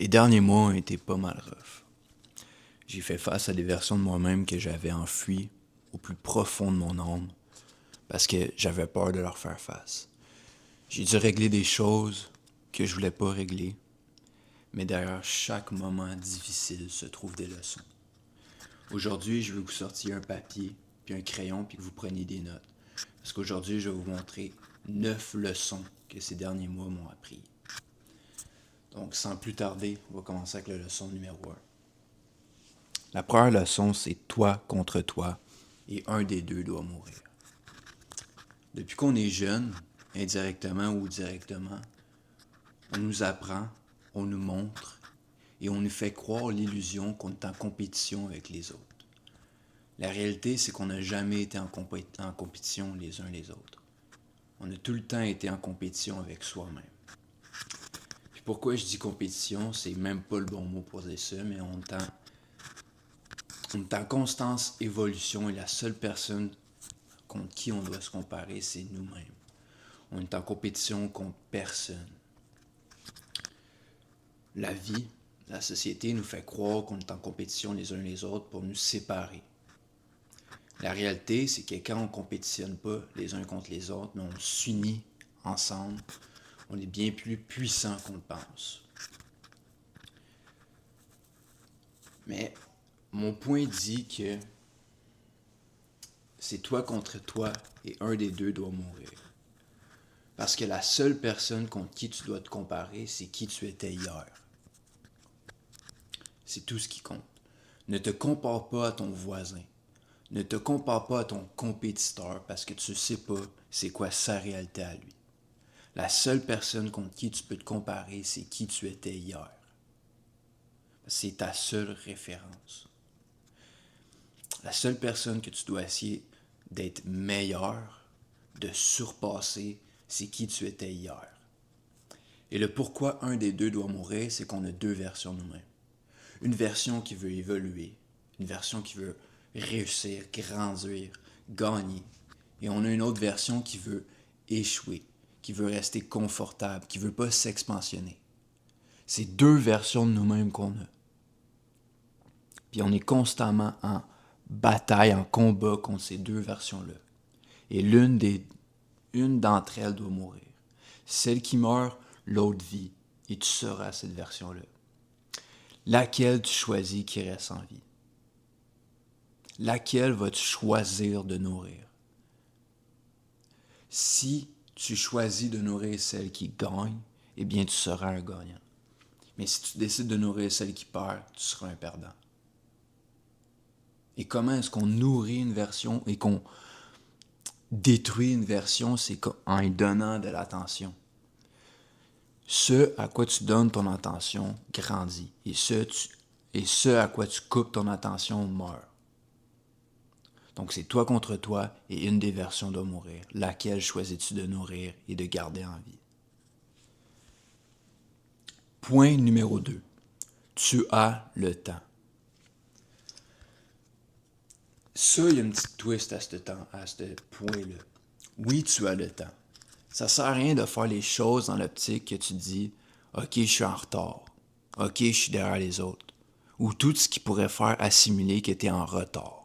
Les derniers mois ont été pas mal rough. J'ai fait face à des versions de moi-même que j'avais enfuies au plus profond de mon âme parce que j'avais peur de leur faire face. J'ai dû régler des choses que je voulais pas régler, mais derrière chaque moment difficile se trouvent des leçons. Aujourd'hui, je vais vous sortir un papier puis un crayon puis que vous preniez des notes. Parce qu'aujourd'hui, je vais vous montrer 9 leçons que ces derniers mois m'ont appris. Donc, sans plus tarder, on va commencer avec la leçon numéro 1. La première leçon, c'est toi contre toi et un des deux doit mourir. Depuis qu'on est jeune, indirectement ou directement, on nous apprend, on nous montre et on nous fait croire l'illusion qu'on est en compétition avec les autres. La réalité, c'est qu'on n'a jamais été en compétition les uns les autres. On a tout le temps été en compétition avec soi-même. Puis pourquoi je dis compétition, c'est même pas le bon mot pour dire ça, mais on est en constante évolution et la seule personne contre qui on doit se comparer, c'est nous-mêmes. On est en compétition contre personne. La vie, la société nous fait croire qu'on est en compétition les uns les autres pour nous séparer. La réalité, c'est que quand on ne compétitionne pas les uns contre les autres, mais on s'unit ensemble, on est bien plus puissant qu'on le pense. Mais mon point dit que c'est toi contre toi et un des deux doit mourir. Parce que la seule personne contre qui tu dois te comparer, c'est qui tu étais hier. C'est tout ce qui compte. Ne te compare pas à ton voisin. Ne te compare pas à ton compétiteur parce que tu ne sais pas c'est quoi sa réalité à lui. La seule personne contre qui tu peux te comparer, c'est qui tu étais hier. C'est ta seule référence. La seule personne que tu dois essayer d'être meilleur, de surpasser, c'est qui tu étais hier. Et le pourquoi un des deux doit mourir, c'est qu'on a deux versions de nous-mêmes. Une version qui veut évoluer, une version qui veut réussir, grandir, gagner. Et on a une autre version qui veut échouer, qui veut rester confortable, qui ne veut pas s'expansionner. C'est deux versions de nous-mêmes qu'on a. Puis on est constamment en bataille, en combat contre ces deux versions-là. Et une d'entre elles doit mourir. Celle qui meurt, l'autre vit. Et tu seras cette version-là. Laquelle tu choisis qui reste en vie? Laquelle vas-tu choisir de nourrir? Si tu choisis de nourrir celle qui gagne, eh bien tu seras un gagnant. Mais si tu décides de nourrir celle qui perd, tu seras un perdant. Et comment est-ce qu'on nourrit une version et qu'on détruit une version? C'est en y donnant de l'attention. Ce à quoi tu donnes ton attention grandit. Et ce à quoi tu coupes ton attention meurt. Donc c'est toi contre toi et une des versions doit mourir. Laquelle choisis-tu de nourrir et de garder en vie? Point numéro 2. Tu as le temps. Ça, il y a une petite twist à ce point-là. Oui, tu as le temps. Ça sert à rien de faire les choses dans l'optique que tu dis « Ok, je suis en retard. Ok, je suis derrière les autres. » Ou tout ce qui pourrait faire assimiler que tu es en retard.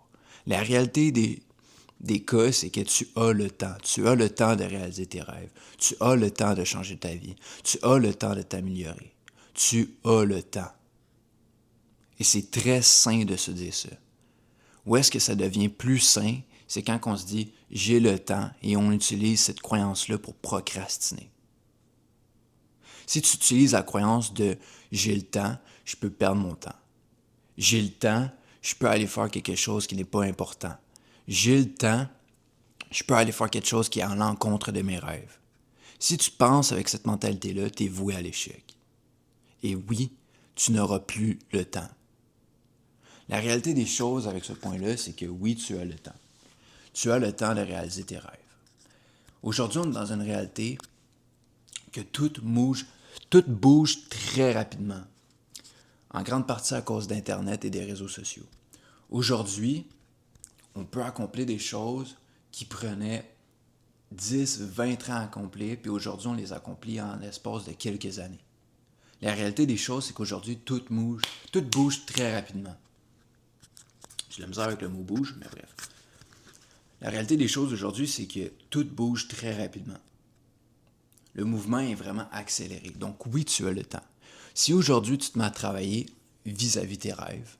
La réalité des cas, c'est que tu as le temps. Tu as le temps de réaliser tes rêves. Tu as le temps de changer ta vie. Tu as le temps de t'améliorer. Tu as le temps. Et c'est très sain de se dire ça. Où est-ce que ça devient plus sain? C'est quand on se dit « j'ai le temps » et on utilise cette croyance-là pour procrastiner. Si tu utilises la croyance de « j'ai le temps, je peux perdre mon temps ». J'ai le temps, je peux aller faire quelque chose qui n'est pas important. J'ai le temps, je peux aller faire quelque chose qui est en l'encontre de mes rêves. Si tu penses avec cette mentalité-là, tu es voué à l'échec. Et oui, tu n'auras plus le temps. La réalité des choses avec ce point-là, c'est que oui, tu as le temps. Tu as le temps de réaliser tes rêves. Aujourd'hui, on est dans une réalité que tout bouge très rapidement, en grande partie à cause d'Internet et des réseaux sociaux. Aujourd'hui, on peut accomplir des choses qui prenaient 10, 20 ans à accomplir, puis aujourd'hui, on les accomplit en l'espace de quelques années. La réalité des choses, c'est qu'aujourd'hui, tout bouge très rapidement. J'ai de la misère avec le mot bouge, mais bref. La réalité des choses aujourd'hui, c'est que tout bouge très rapidement. Le mouvement est vraiment accéléré. Donc oui, tu as le temps. Si aujourd'hui tu te mets à travailler vis-à-vis tes rêves,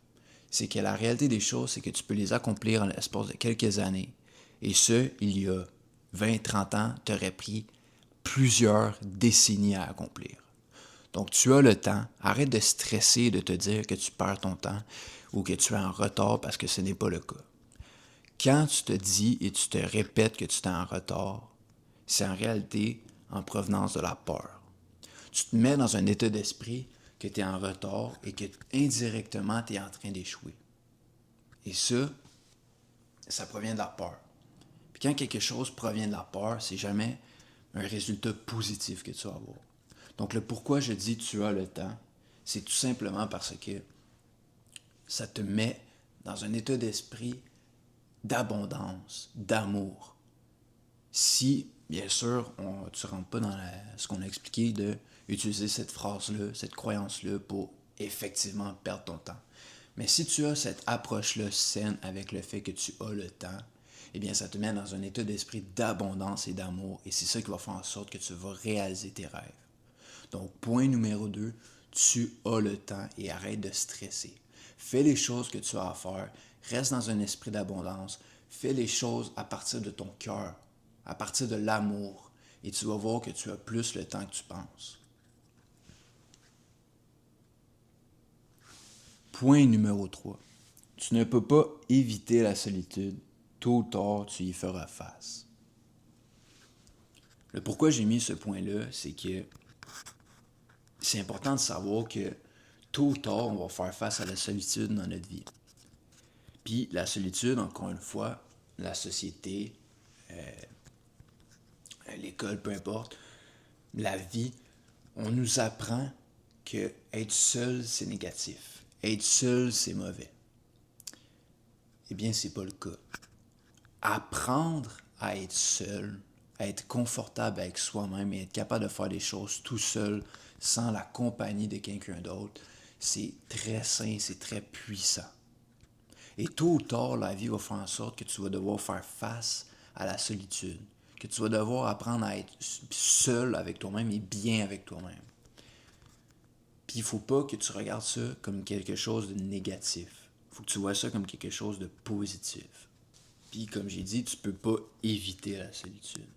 c'est que la réalité des choses, c'est que tu peux les accomplir en l'espace de quelques années. Et ce, il y a 20, 30 ans, t'aurais pris plusieurs décennies à accomplir. Donc tu as le temps. Arrête de stresser et de te dire que tu perds ton temps ou que tu es en retard parce que ce n'est pas le cas. Quand tu te dis et tu te répètes que tu es en retard, c'est en réalité en provenance de la peur. Tu te mets dans un état d'esprit que tu es en retard et que indirectement tu es en train d'échouer. Et ça provient de la peur. Puis quand quelque chose provient de la peur, c'est jamais un résultat positif que tu vas avoir. Donc le pourquoi je dis tu as le temps, c'est tout simplement parce que ça te met dans un état d'esprit d'abondance, d'amour. Si, bien sûr, tu ne rentres pas dans ce qu'on a expliqué de utiliser cette phrase-là, cette croyance-là pour effectivement perdre ton temps. Mais si tu as cette approche-là saine avec le fait que tu as le temps, eh bien, ça te met dans un état d'esprit d'abondance et d'amour. Et c'est ça qui va faire en sorte que tu vas réaliser tes rêves. Donc, point numéro 2, tu as le temps et arrête de stresser. Fais les choses que tu as à faire. Reste dans un esprit d'abondance. Fais les choses à partir de ton cœur, à partir de l'amour. Et tu vas voir que tu as plus le temps que tu penses. Point numéro 3. Tu ne peux pas éviter la solitude. Tôt ou tard, tu y feras face. Le pourquoi j'ai mis ce point-là, c'est que c'est important de savoir que tôt ou tard, on va faire face à la solitude dans notre vie. Puis la solitude, encore une fois, la société, l'école, peu importe, la vie, on nous apprend que être seul, c'est négatif. Être seul, c'est mauvais. Eh bien, c'est pas le cas. Apprendre à être seul, à être confortable avec soi-même et être capable de faire des choses tout seul, sans la compagnie de quelqu'un d'autre, c'est très sain, c'est très puissant. Et tôt ou tard, la vie va faire en sorte que tu vas devoir faire face à la solitude, que tu vas devoir apprendre à être seul avec toi-même et bien avec toi-même. Puis il ne faut pas que tu regardes ça comme quelque chose de négatif. Il faut que tu vois ça comme quelque chose de positif. Puis comme j'ai dit, tu ne peux pas éviter la solitude.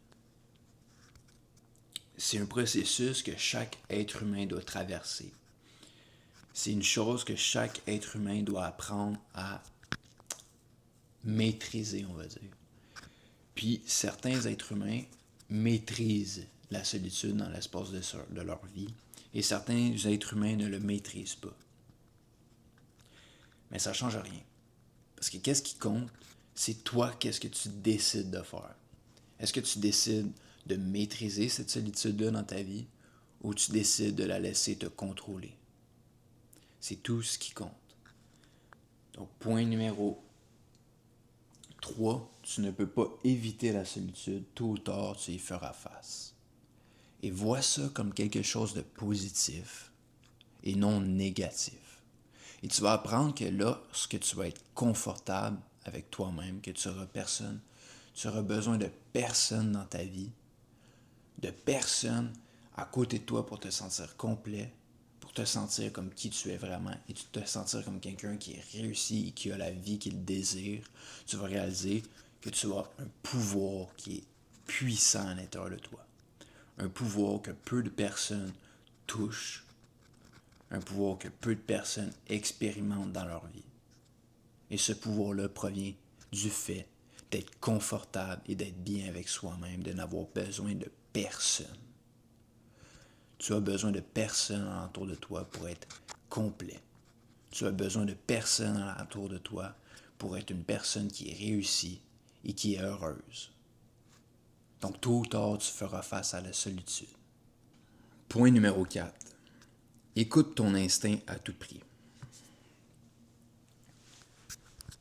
C'est un processus que chaque être humain doit traverser. C'est une chose que chaque être humain doit apprendre à maîtriser, on va dire. Puis certains êtres humains maîtrisent la solitude dans l'espace de leur vie et certains êtres humains ne le maîtrisent pas. Mais ça ne change rien. Parce que qu'est-ce qui compte, c'est toi, qu'est-ce que tu décides de faire. Est-ce que tu décides de maîtriser cette solitude-là dans ta vie ou tu décides de la laisser te contrôler? C'est tout ce qui compte. Donc, point numéro 3, tu ne peux pas éviter la solitude. Tôt ou tard, tu y feras face. Et vois ça comme quelque chose de positif et non négatif. Et tu vas apprendre que lorsque tu vas être confortable avec toi-même, que tu auras besoin de personne dans ta vie, de personne à côté de toi pour te sentir complet, pour te sentir comme qui tu es vraiment et te sentir comme quelqu'un qui est réussi et qui a la vie qu'il désire, tu vas réaliser que tu as un pouvoir qui est puissant à l'intérieur de toi. Un pouvoir que peu de personnes touchent, un pouvoir que peu de personnes expérimentent dans leur vie. Et ce pouvoir-là provient du fait d'être confortable et d'être bien avec soi-même, de n'avoir besoin de personne. Tu as besoin de personne autour de toi pour être complet. Tu as besoin de personne autour de toi pour être une personne qui est réussie et qui est heureuse. Donc, tôt ou tard, tu feras face à la solitude. Point numéro 4. Écoute ton instinct à tout prix.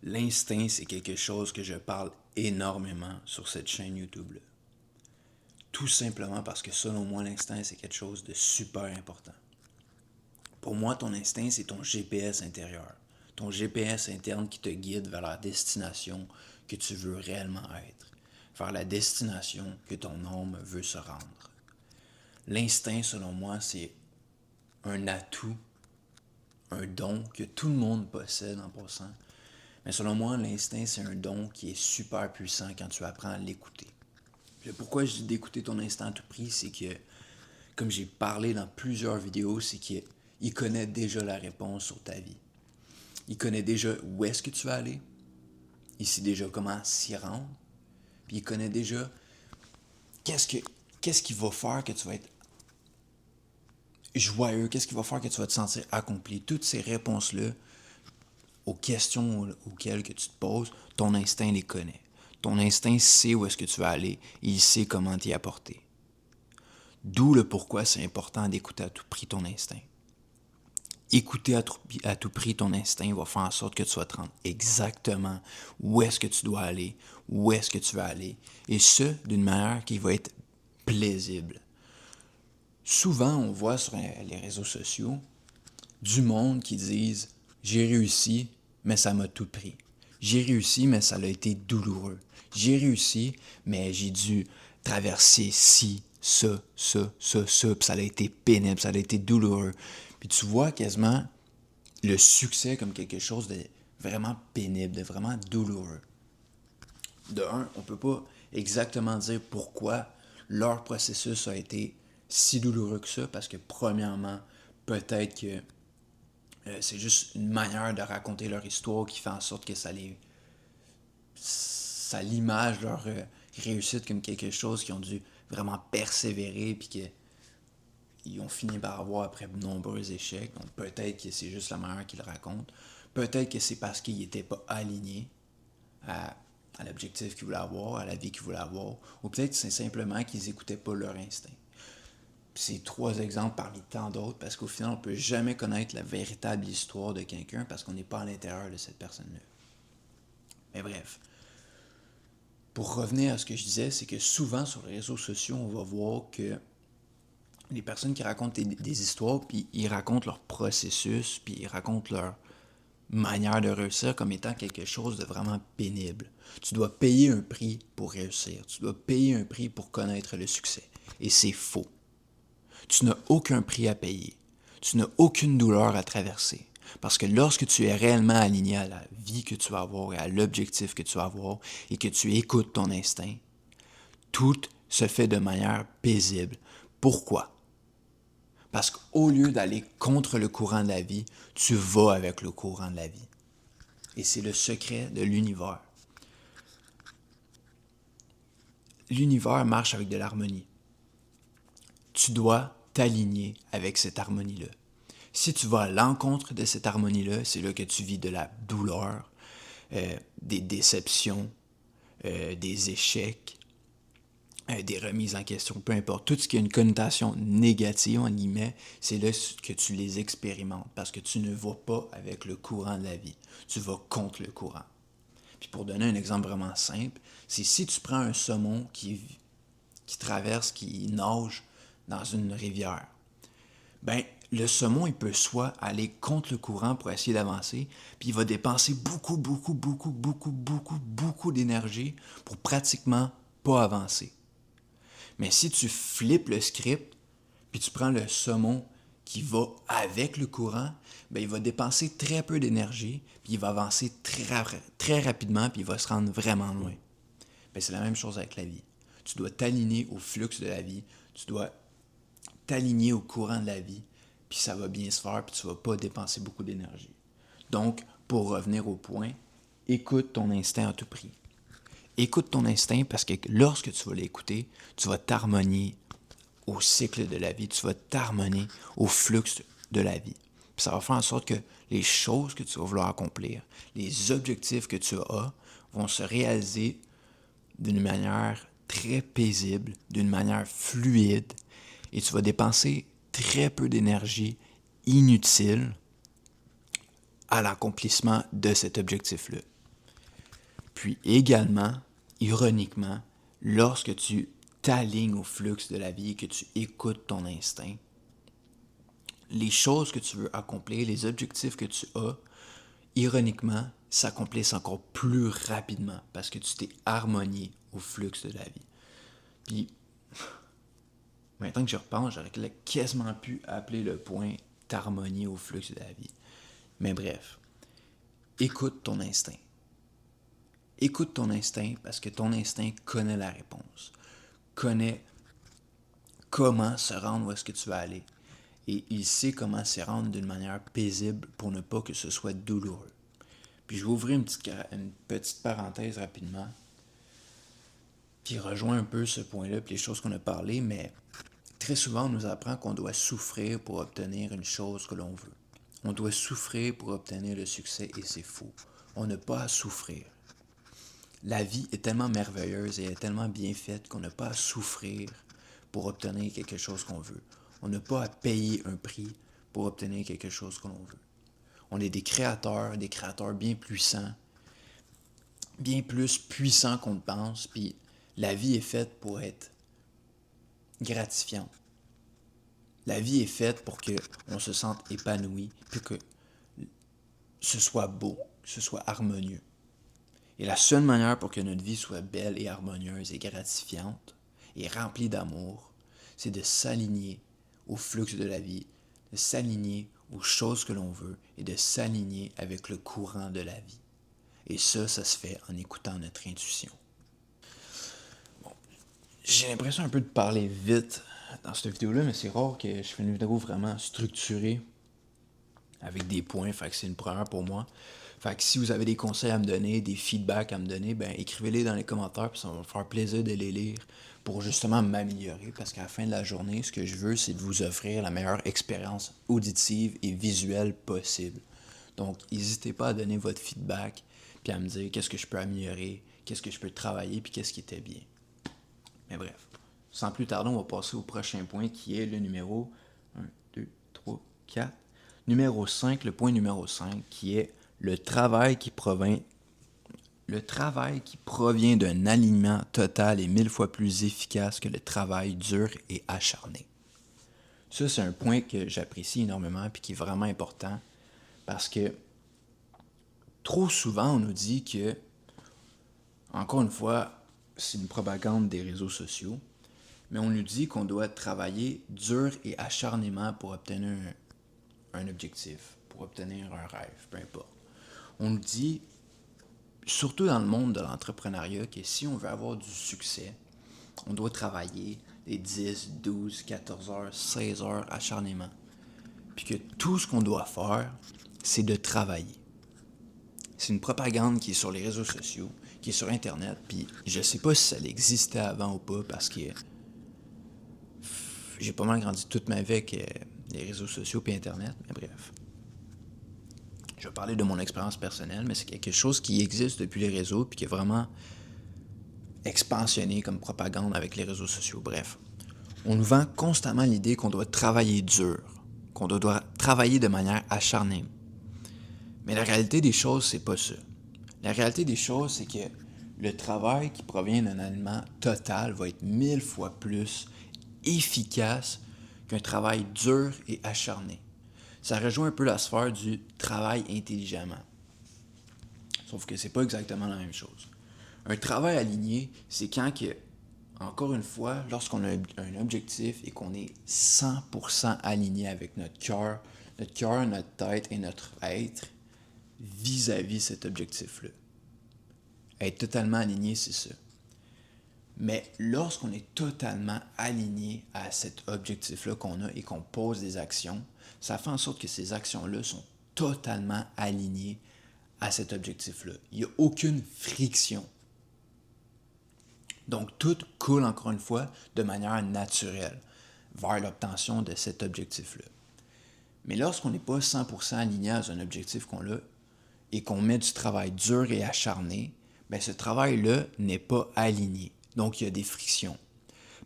L'instinct, c'est quelque chose que je parle énormément sur cette chaîne YouTube-là. Tout simplement parce que selon moi, l'instinct, c'est quelque chose de super important. Pour moi, ton instinct, c'est ton GPS intérieur. Ton GPS interne qui te guide vers la destination que tu veux réellement être. Vers la destination que ton âme veut se rendre. L'instinct, selon moi, c'est un atout, un don que tout le monde possède en passant. Mais selon moi, l'instinct, c'est un don qui est super puissant quand tu apprends à l'écouter. Pourquoi je dis d'écouter ton instinct à tout prix, c'est que, comme j'ai parlé dans plusieurs vidéos, c'est qu'il connaît déjà la réponse sur ta vie. Il connaît déjà où est-ce que tu vas aller. Il sait déjà comment s'y rendre. Puis il connaît déjà qu'est-ce qui va faire que tu vas être joyeux, qu'est-ce qui va faire que tu vas te sentir accompli. Toutes ces réponses-là, aux questions auxquelles que tu te poses, ton instinct les connaît. Ton instinct sait où est-ce que tu vas aller et il sait comment t'y apporter. D'où le pourquoi c'est important d'écouter à tout prix ton instinct. Écouter à tout prix ton instinct va faire en sorte que tu vas te rendre exactement où est-ce que tu dois aller, où est-ce que tu vas aller, et ce, d'une manière qui va être plaisible. Souvent, on voit sur les réseaux sociaux du monde qui disent « J'ai réussi, mais ça m'a tout pris. J'ai réussi, mais ça a été douloureux. J'ai réussi, mais j'ai dû traverser ci, ça, puis ça a été pénible, ça a été douloureux. » Puis tu vois quasiment le succès comme quelque chose de vraiment pénible, de vraiment douloureux. De un, on ne peut pas exactement dire pourquoi leur processus a été si douloureux que ça, parce que premièrement, peut-être que c'est juste une manière de raconter leur histoire qui fait en sorte que ça l'image leur réussite comme quelque chose qu'ils ont dû vraiment persévérer puis qu'ils ont fini par avoir après de nombreux échecs. Donc peut-être que c'est juste la manière qu'ils racontent. Peut-être que c'est parce qu'ils n'étaient pas alignés à l'objectif qu'ils voulaient avoir, à la vie qu'ils voulaient avoir. Ou peut-être que c'est simplement qu'ils n'écoutaient pas leur instinct. C'est 3 exemples parmi tant d'autres, parce qu'au final, on ne peut jamais connaître la véritable histoire de quelqu'un parce qu'on n'est pas à l'intérieur de cette personne-là. Mais bref, pour revenir à ce que je disais, c'est que souvent sur les réseaux sociaux, on va voir que les personnes qui racontent des histoires, puis ils racontent leur processus, puis ils racontent leur manière de réussir comme étant quelque chose de vraiment pénible. Tu dois payer un prix pour réussir. Tu dois payer un prix pour connaître le succès. Et c'est faux. Tu n'as aucun prix à payer. Tu n'as aucune douleur à traverser. Parce que lorsque tu es réellement aligné à la vie que tu vas avoir et à l'objectif que tu vas avoir et que tu écoutes ton instinct, tout se fait de manière paisible. Pourquoi? Parce qu'au lieu d'aller contre le courant de la vie, tu vas avec le courant de la vie. Et c'est le secret de l'univers. L'univers marche avec de l'harmonie. Tu dois t'aligner avec cette harmonie-là. Si tu vas à l'encontre de cette harmonie-là, c'est là que tu vis de la douleur, des déceptions, des échecs, des remises en question, peu importe. Tout ce qui a une connotation négative, en guillemets, c'est là que tu les expérimentes parce que tu ne vas pas avec le courant de la vie. Tu vas contre le courant. Puis pour donner un exemple vraiment simple, c'est si tu prends un saumon qui traverse, qui nage dans une rivière, ben le saumon, il peut soit aller contre le courant pour essayer d'avancer, puis il va dépenser beaucoup d'énergie pour pratiquement pas avancer. Mais si tu flippes le script, puis tu prends le saumon qui va avec le courant, ben il va dépenser très peu d'énergie, puis il va avancer très rapidement, puis il va se rendre vraiment loin. Ben c'est la même chose avec la vie. Tu dois t'aligner au flux de la vie, tu dois t'aligner au courant de la vie, puis ça va bien se faire, puis tu ne vas pas dépenser beaucoup d'énergie. Donc, pour revenir au point, écoute ton instinct à tout prix. Écoute ton instinct parce que lorsque tu vas l'écouter, tu vas t'harmonier au cycle de la vie, tu vas t'harmonier au flux de la vie. Puis ça va faire en sorte que les choses que tu vas vouloir accomplir, les objectifs que tu as, vont se réaliser d'une manière très paisible, d'une manière fluide, et tu vas dépenser très peu d'énergie inutile à l'accomplissement de cet objectif-là. Puis également, ironiquement, lorsque tu t'alignes au flux de la vie et que tu écoutes ton instinct, les choses que tu veux accomplir, les objectifs que tu as, ironiquement, s'accomplissent encore plus rapidement parce que tu t'es harmonié au flux de la vie. Puis, maintenant que je repense, j'aurais quasiment pu appeler le point d'harmonie au flux de la vie. Mais bref, écoute ton instinct. Écoute ton instinct parce que ton instinct connaît la réponse, connaît comment se rendre où est-ce que tu vas aller. Et il sait comment s'y rendre d'une manière paisible pour ne pas que ce soit douloureux. Puis je vais ouvrir une petite parenthèse rapidement, qui rejoint un peu ce point-là, puis les choses qu'on a parlé, mais très souvent on nous apprend qu'on doit souffrir pour obtenir une chose que l'on veut. On doit souffrir pour obtenir le succès et c'est faux. On n'a pas à souffrir. La vie est tellement merveilleuse et est tellement bien faite qu'on n'a pas à souffrir pour obtenir quelque chose qu'on veut. On n'a pas à payer un prix pour obtenir quelque chose que l'on veut. On est des créateurs bien puissants, bien plus puissants qu'on le pense, puis la vie est faite pour être gratifiante. La vie est faite pour qu'on se sente épanoui, puis que ce soit beau, que ce soit harmonieux. Et la seule manière pour que notre vie soit belle et harmonieuse et gratifiante et remplie d'amour, c'est de s'aligner au flux de la vie, de s'aligner aux choses que l'on veut et de s'aligner avec le courant de la vie. Et ça se fait en écoutant notre intuition. Bon, j'ai l'impression un peu de parler vite dans cette vidéo-là, mais c'est rare que je fais une vidéo vraiment structurée avec des points, fait que c'est une première pour moi. Fait que si vous avez des conseils à me donner, des feedbacks à me donner, ben écrivez-les dans les commentaires, puis ça va me faire plaisir de les lire pour justement m'améliorer, parce qu'à la fin de la journée, ce que je veux, c'est de vous offrir la meilleure expérience auditive et visuelle possible. Donc, n'hésitez pas à donner votre feedback, puis à me dire qu'est-ce que je peux améliorer, qu'est-ce que je peux travailler, puis qu'est-ce qui était bien. Mais bref, sans plus tarder, on va passer au prochain point qui est le numéro 1, 2, 3, 4. Numéro 5, le point numéro 5, qui est le travail qui provient d'un alignement total et 1000 fois plus efficace que le travail dur et acharné. Ça, c'est un point que j'apprécie énormément et qui est vraiment important parce que trop souvent, on nous dit que, encore une fois, c'est une propagande des réseaux sociaux, mais on nous dit qu'on doit travailler dur et acharnément pour obtenir un objectif, pour obtenir un rêve, peu importe. On nous dit, surtout dans le monde de l'entrepreneuriat, que si on veut avoir du succès, on doit travailler des 10, 12, 14 heures, 16 heures acharnément. Puis que tout ce qu'on doit faire, c'est de travailler. C'est une propagande qui est sur les réseaux sociaux, qui est sur Internet, puis je sais pas si ça existait avant ou pas, parce que j'ai pas mal grandi toute ma vie avec les réseaux sociaux et Internet, mais bref. Je vais parler de mon expérience personnelle, mais c'est quelque chose qui existe depuis les réseaux puis qui est vraiment expansionné comme propagande avec les réseaux sociaux. Bref, on nous vend constamment l'idée qu'on doit travailler dur, qu'on doit travailler de manière acharnée. Mais la réalité des choses, c'est pas ça. La réalité des choses, c'est que le travail qui provient d'un alignement total va être 1000 fois plus efficace qu'un travail dur et acharné. Ça rejoint un peu la sphère du travail intelligemment. Sauf que c'est pas exactement la même chose. Un travail aligné, c'est quand que, encore une fois, lorsqu'on a un objectif et qu'on est 100% aligné avec notre cœur, notre tête et notre être vis-à-vis cet objectif-là. Être totalement aligné, c'est ça. Mais lorsqu'on est totalement aligné à cet objectif-là qu'on a et qu'on pose des actions, ça fait en sorte que ces actions-là sont totalement alignées à cet objectif-là. Il n'y a aucune friction. Donc, tout coule, encore une fois, de manière naturelle vers l'obtention de cet objectif-là. Mais lorsqu'on n'est pas 100% aligné à un objectif qu'on a et qu'on met du travail dur et acharné, bien, ce travail-là n'est pas aligné. Donc, il y a des frictions.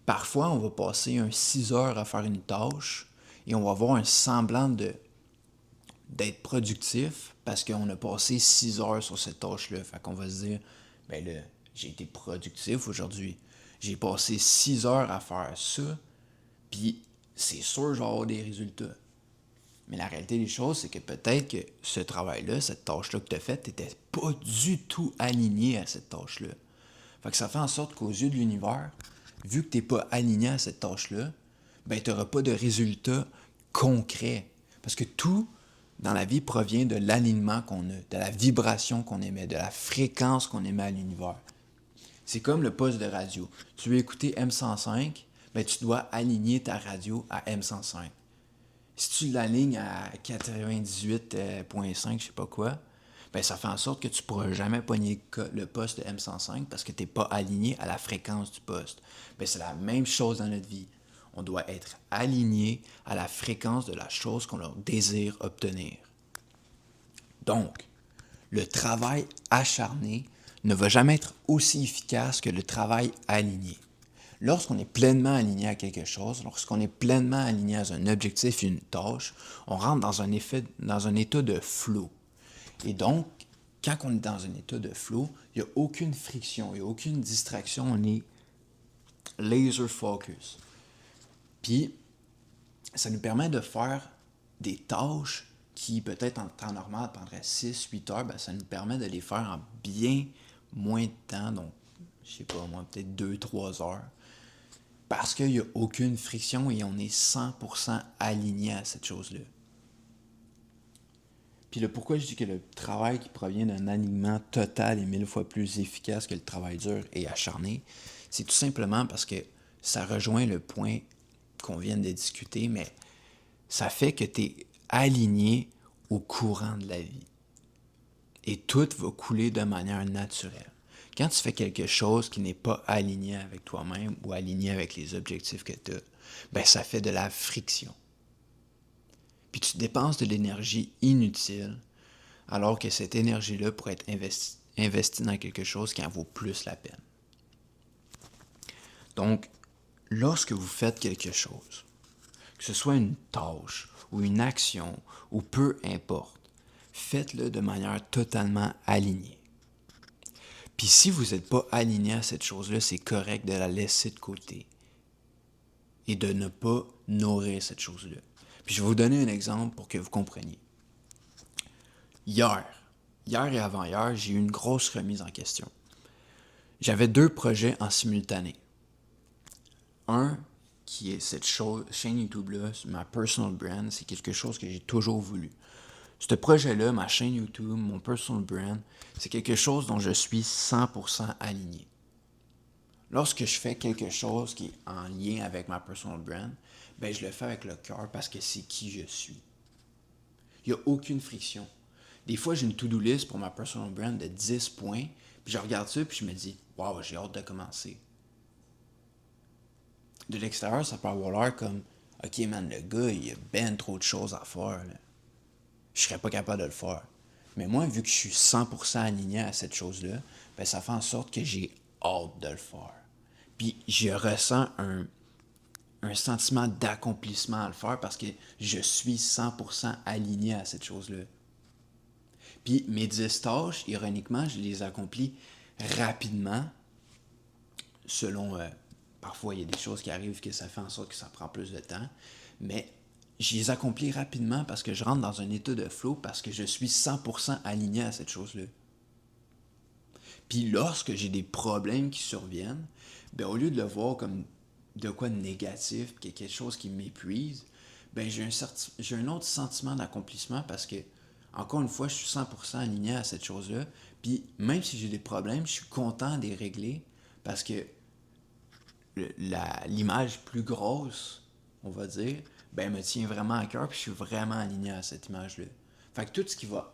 Parfois, on va passer 6 heures à faire une tâche et on va avoir un semblant d'être productif parce qu'on a passé 6 heures sur cette tâche-là. Fait qu'on va se dire, ben là, j'ai été productif aujourd'hui. J'ai passé 6 heures à faire ça, puis c'est sûr que je vais avoir des résultats. Mais la réalité des choses, c'est que peut-être que ce travail-là, cette tâche-là que tu as faite, tu n'étais pas du tout aligné à cette tâche-là. Fait que ça fait en sorte qu'aux yeux de l'univers, vu que tu n'es pas aligné à cette tâche-là, ben tu n'auras pas de résultat concret. Parce que tout dans la vie provient de l'alignement qu'on a, de la vibration qu'on émet, de la fréquence qu'on émet à l'univers. C'est comme le poste de radio. Tu veux écouter M105, ben tu dois aligner ta radio à M105. Si tu l'alignes à 98.5, je sais pas quoi, ben ça fait en sorte que tu ne pourras jamais pogner le poste de M105 parce que tu n'es pas aligné à la fréquence du poste. Ben c'est la même chose dans notre vie. On doit être aligné à la fréquence de la chose qu'on désire obtenir. Donc, le travail acharné ne va jamais être aussi efficace que le travail aligné. Lorsqu'on est pleinement aligné à quelque chose, lorsqu'on est pleinement aligné à un objectif et une tâche, on rentre dans un état de flow. Et donc, quand on est dans un état de flow, il n'y a aucune friction, il n'y a aucune distraction, on est laser focus. Puis, ça nous permet de faire des tâches qui, peut-être en temps normal, prendraient 6-8 heures, ben, ça nous permet de les faire en bien moins de temps, donc, je sais pas moi, peut-être 2-3 heures. Parce qu'il n'y a aucune friction et on est 100% aligné à cette chose-là. Puis le pourquoi je dis que le travail qui provient d'un alignement total est 1000 fois plus efficace que le travail dur et acharné, c'est tout simplement parce que ça rejoint le point qu'on vient de discuter, mais ça fait que tu es aligné au courant de la vie. Et tout va couler de manière naturelle. Quand tu fais quelque chose qui n'est pas aligné avec toi-même ou aligné avec les objectifs que tu as, ben ça fait de la friction. Puis tu dépenses de l'énergie inutile, alors que cette énergie-là pourrait être investie dans quelque chose qui en vaut plus la peine. Donc, lorsque vous faites quelque chose, que ce soit une tâche ou une action ou peu importe, faites-le de manière totalement alignée. Puis si vous n'êtes pas aligné à cette chose-là, c'est correct de la laisser de côté et de ne pas nourrir cette chose-là. Puis je vais vous donner un exemple pour que vous compreniez. Hier et avant-hier, j'ai eu une grosse remise en question. J'avais 2 projets en simultané. Un qui est cette chaîne YouTube-là, ma personal brand, c'est quelque chose que j'ai toujours voulu. Ce projet-là, ma chaîne YouTube, mon personal brand, c'est quelque chose dont je suis 100% aligné. Lorsque je fais quelque chose qui est en lien avec ma personal brand, ben je le fais avec le cœur parce que c'est qui je suis. Il n'y a aucune friction. Des fois, j'ai une to-do list pour ma personal brand de 10 points, puis je regarde ça, puis je me dis, waouh, j'ai hâte de commencer. De l'extérieur, ça peut avoir l'air comme, ok, man, le gars, il y a ben trop de choses à faire. Là. Je serais pas capable de le faire. Mais moi, vu que je suis 100% aligné à cette chose-là, ben ça fait en sorte que j'ai hâte de le faire. Puis je ressens un sentiment d'accomplissement à le faire parce que je suis 100% aligné à cette chose-là. Puis mes 10 tâches, ironiquement, je les accomplis rapidement, selon... parfois, il y a des choses qui arrivent que ça fait en sorte que ça prend plus de temps, mais je les accomplis rapidement parce que je rentre dans un état de flow, parce que je suis 100% aligné à cette chose-là. Puis lorsque j'ai des problèmes qui surviennent, ben au lieu de le voir comme de quoi de négatif, quelque chose qui m'épuise, ben j'ai un autre sentiment d'accomplissement parce que, encore une fois, je suis 100% aligné à cette chose-là. Puis même si j'ai des problèmes, je suis content de les régler parce que l'image plus grosse, on va dire, ben me tient vraiment à cœur puis je suis vraiment aligné à cette image-là. Fait que tout ce qui va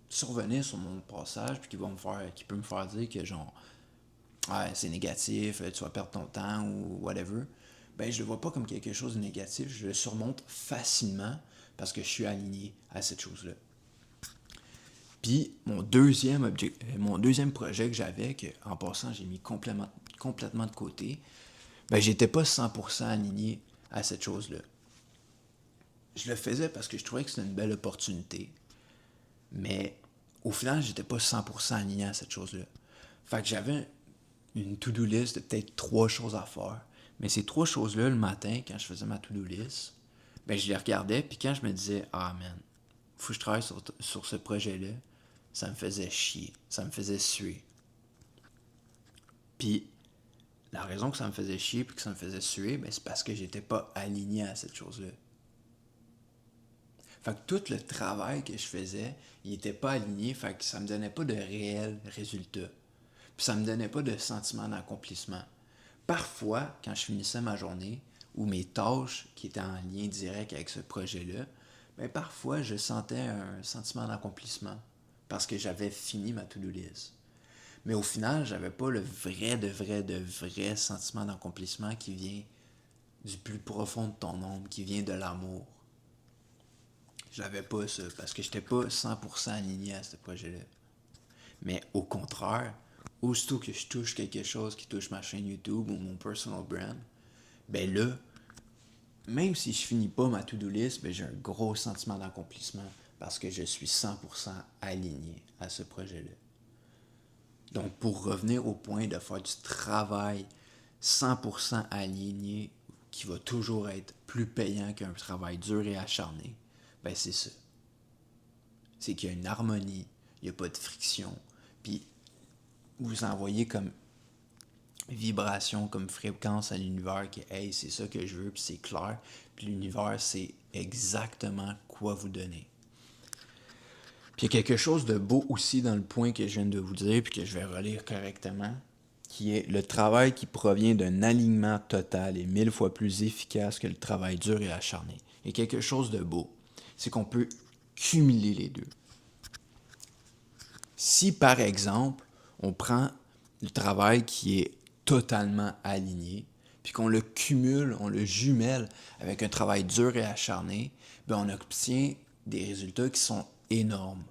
survenir sur mon passage puis qui peut me faire dire que genre ouais, c'est négatif, tu vas perdre ton temps ou whatever, ben je le vois pas comme quelque chose de négatif, je le surmonte facilement parce que je suis aligné à cette chose-là. Puis mon deuxième projet que j'avais, que en passant j'ai mis complètement de côté, ben j'étais pas 100% aligné à cette chose-là. Je le faisais parce que je trouvais que c'était une belle opportunité, mais au final, j'étais pas 100% aligné à cette chose-là. Fait que j'avais une to-do list de peut-être 3 choses à faire. Mais ces 3 choses-là, le matin, quand je faisais ma to-do list, ben, je les regardais, puis quand je me disais, ah man, faut que je travaille sur ce projet-là, ça me faisait chier, ça me faisait suer. Puis la raison que ça me faisait chier puis que ça me faisait suer, ben, c'est parce que j'étais pas aligné à cette chose-là. Fait que tout le travail que je faisais, il était pas aligné, fait que ça me donnait pas de réels résultats. Puis ça me donnait pas de sentiment d'accomplissement. Parfois, quand je finissais ma journée, ou mes tâches qui étaient en lien direct avec ce projet-là, ben parfois je sentais un sentiment d'accomplissement parce que j'avais fini ma to-do list. Mais au final, j'avais pas le vrai sentiment d'accomplissement qui vient du plus profond de ton âme, qui vient de l'amour. J'avais pas ça parce que j'étais pas 100% aligné à ce projet-là. Mais au contraire, aussitôt que je touche quelque chose qui touche ma chaîne YouTube ou mon personal brand, ben là, même si je finis pas ma to-do list, ben j'ai un gros sentiment d'accomplissement parce que je suis 100% aligné à ce projet-là. Donc, pour revenir au point de faire du travail 100% aligné, qui va toujours être plus payant qu'un travail dur et acharné, ben c'est ça. C'est qu'il y a une harmonie, il n'y a pas de friction, puis vous envoyez comme vibration, comme fréquence à l'univers que hey, c'est ça que je veux, puis c'est clair, puis l'univers sait exactement quoi vous donner. Puis il y a quelque chose de beau aussi dans le point que je viens de vous dire, puis que je vais relire correctement, qui est le travail qui provient d'un alignement total est 1000 fois plus efficace que le travail dur et acharné. Il y a quelque chose de beau, c'est qu'on peut cumuler les deux. Si par exemple, on prend le travail qui est totalement aligné, puis qu'on le cumule, on le jumelle avec un travail dur et acharné, bien on obtient des résultats qui sont énormes.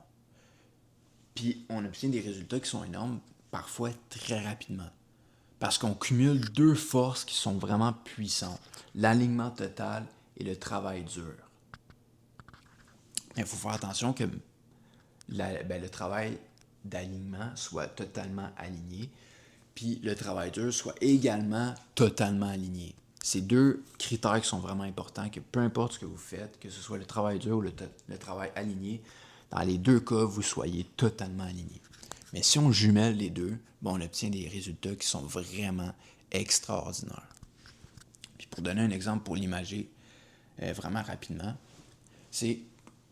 Puis on obtient des résultats qui sont énormes, parfois très rapidement. Parce qu'on cumule deux forces qui sont vraiment puissantes, l'alignement total et le travail dur. Il faut faire attention que le travail d'alignement soit totalement aligné, puis le travail dur soit également totalement aligné. C'est deux critères qui sont vraiment importants, que peu importe ce que vous faites, que ce soit le travail dur ou le travail aligné, dans les deux cas, vous soyez totalement aligné. Mais si on jumelle les deux, on obtient des résultats qui sont vraiment extraordinaires. Puis pour donner un exemple, pour l'imager vraiment rapidement, c'est